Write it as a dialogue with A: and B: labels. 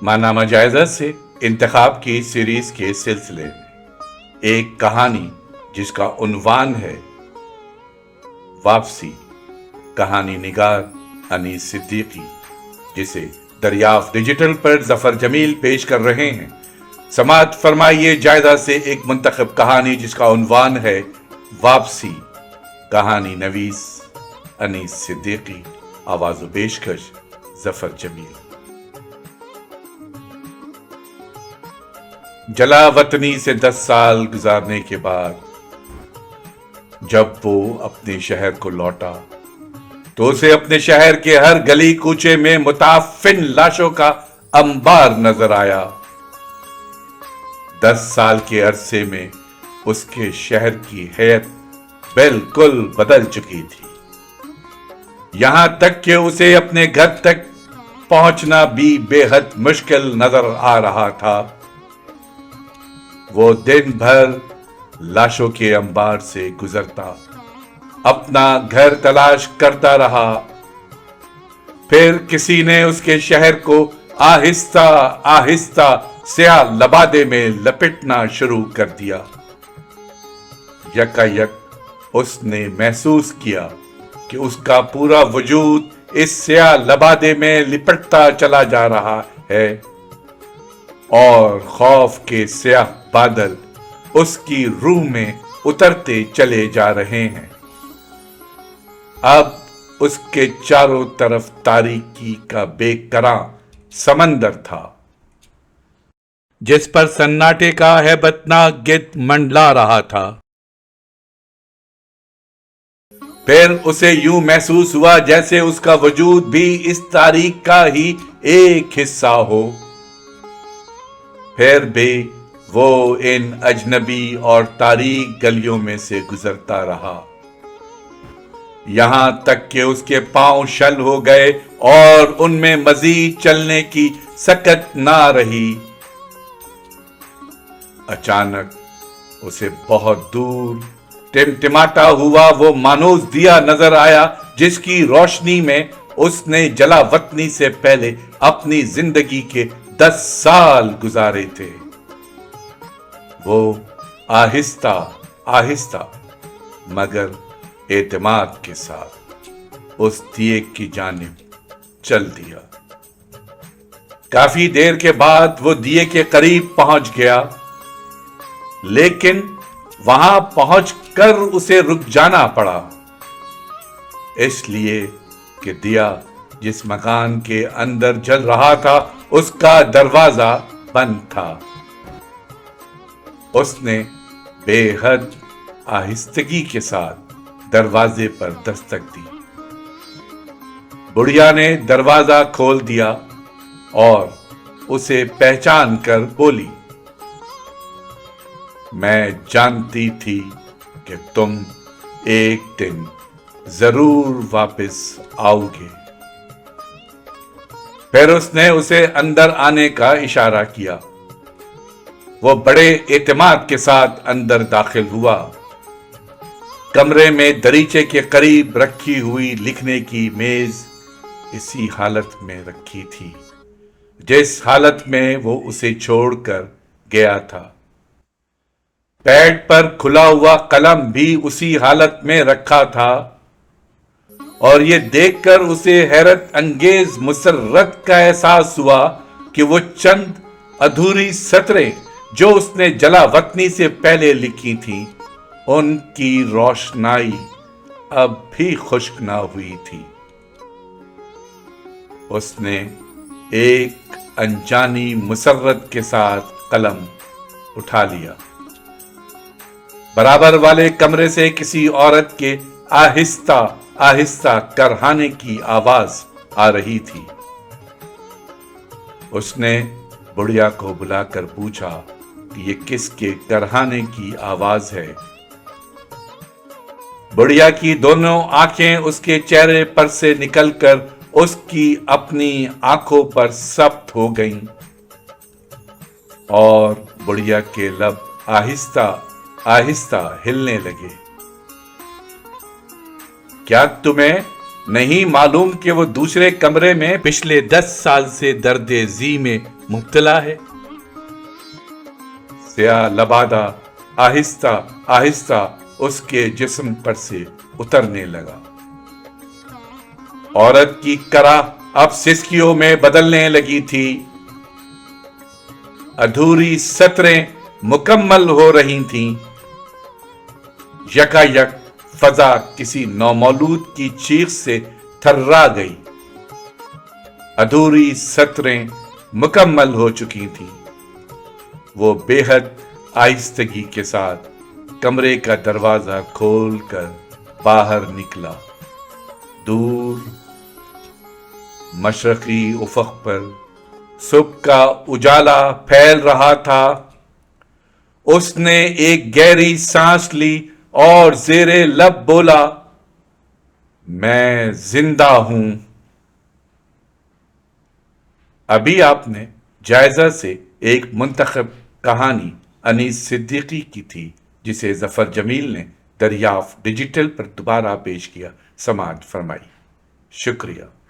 A: ماہنامہ جائزہ سے انتخاب کی سیریز کے سلسلے میں ایک کہانی جس کا عنوان ہے واپسی، کہانی نگار انیس صدیقی، جسے دریافت ڈیجیٹل پر ظفر جمیل پیش کر رہے ہیں۔ سماعت فرمائیے جائزہ سے ایک منتخب کہانی جس کا عنوان ہے واپسی، کہانی نویس انیس صدیقی، آواز و پیشکش ظفر جمیل۔ جلا وطنی سے 10 سال گزارنے کے بعد جب وہ اپنے شہر کو لوٹا تو اسے اپنے شہر کے ہر گلی کوچے میں متعفن لاشوں کا انبار نظر آیا۔ 10 سال کے عرصے میں اس کے شہر کی حیت بالکل بدل چکی تھی، یہاں تک کہ اسے اپنے گھر تک پہنچنا بھی بے حد مشکل نظر آ رہا تھا۔ وہ دن بھر لاشوں کے انبار سے گزرتا، اپنا گھر تلاش کرتا رہا۔ پھر کسی نے اس کے شہر کو آہستہ آہستہ سیاہ لبادے میں لپٹنا شروع کر دیا۔ یکا یک اس نے محسوس کیا کہ اس کا پورا وجود اس سیاہ لبادے میں لپٹتا چلا جا رہا ہے اور خوف کے سیاہ بادل اس کی روح میں اترتے چلے جا رہے ہیں۔ اب اس کے چاروں طرف تاریکی کا بے کراں سمندر تھا جس پر سناٹے کا ہیبت ناک گرد منڈلا رہا تھا۔ پھر اسے یوں محسوس ہوا جیسے اس کا وجود بھی اس تاریخ کا ہی ایک حصہ ہو۔ پھر بھی وہ ان اجنبی اور تاریک گلیوں میں سے گزرتا رہا، یہاں تک کہ اس کے پاؤں شل ہو گئے اور ان میں مزید چلنے کی سکت نہ رہی۔ اچانک اسے بہت دور ٹمٹماتا ہوا وہ مانوس دیا نظر آیا جس کی روشنی میں اس نے جلا وطنی سے پہلے اپنی زندگی کے 10 سال گزارے تھے۔ وہ آہستہ آہستہ مگر اعتماد کے ساتھ اس دیے کی جانب چل دیا۔ کافی دیر کے بعد وہ دیے کے قریب پہنچ گیا، لیکن وہاں پہنچ کر اسے رک جانا پڑا، اس لیے کہ دیا جس مکان کے اندر جل رہا تھا اس کا دروازہ بند تھا۔ اس نے بے حد آہستگی کے ساتھ دروازے پر دستک دی۔ بڑھیا نے دروازہ کھول دیا اور اسے پہچان کر بولی، میں جانتی تھی کہ تم ایک دن ضرور واپس آؤ گے۔ پھر اس نے اسے اندر آنے کا اشارہ کیا۔ وہ بڑے اعتماد کے ساتھ اندر داخل ہوا۔ کمرے میں دریچے کے قریب رکھی ہوئی لکھنے کی میز اسی حالت میں رکھی تھی جس حالت میں وہ اسے چھوڑ کر گیا تھا۔ پیڈ پر کھلا ہوا قلم بھی اسی حالت میں رکھا تھا، اور یہ دیکھ کر اسے حیرت انگیز مسرت کا احساس ہوا کہ وہ چند ادھوری سطریں جو اس نے جلا وطنی سے پہلے لکھی تھیں، ان کی روشنائی اب بھی خشک نہ ہوئی تھی۔ اس نے ایک انجانی مسرت کے ساتھ قلم اٹھا لیا۔ برابر والے کمرے سے کسی عورت کے آہستہ آہستہ کرہانے کی آواز آ رہی تھی۔ اس نے بڑھیا کو بلا کر پوچھا کہ یہ کس کے کرہانے کی آواز ہے۔ بڑھیا کی دونوں آنکھیں اس کے چہرے پر سے نکل کر اس کی اپنی آنکھوں پر ثبت ہو گئیں، اور بڑھیا کے لب آہستہ آہستہ ہلنے لگے۔ کیا تمہیں نہیں معلوم کہ وہ دوسرے کمرے میں پچھلے 10 سال سے درد ذی میں مبتلا ہے۔ سیاہ لبادہ آہستہ آہستہ اس کے جسم پر سے اترنے لگا۔ عورت کی کرا اب سسکیوں میں بدلنے لگی تھی۔ ادھوری سطریں مکمل ہو رہی تھیں۔ یکا یک فضا کسی نومولود کی چیخ سے تھرا گئی۔ ادھوری سطریں مکمل ہو چکی تھیں۔ وہ بے حد آہستگی کے ساتھ کمرے کا دروازہ کھول کر باہر نکلا۔ دور مشرقی افق پر صبح کا اجالا پھیل رہا تھا۔ اس نے ایک گہری سانس لی اور زیر لب بولا، میں زندہ ہوں۔ ابھی آپ نے جائزہ سے ایک منتخب کہانی انیس صدیقی کی تھی، جسے ظفر جمیل نے دریافت ڈیجیٹل پر دوبارہ پیش کیا۔ سماعت فرمائی۔ شکریہ۔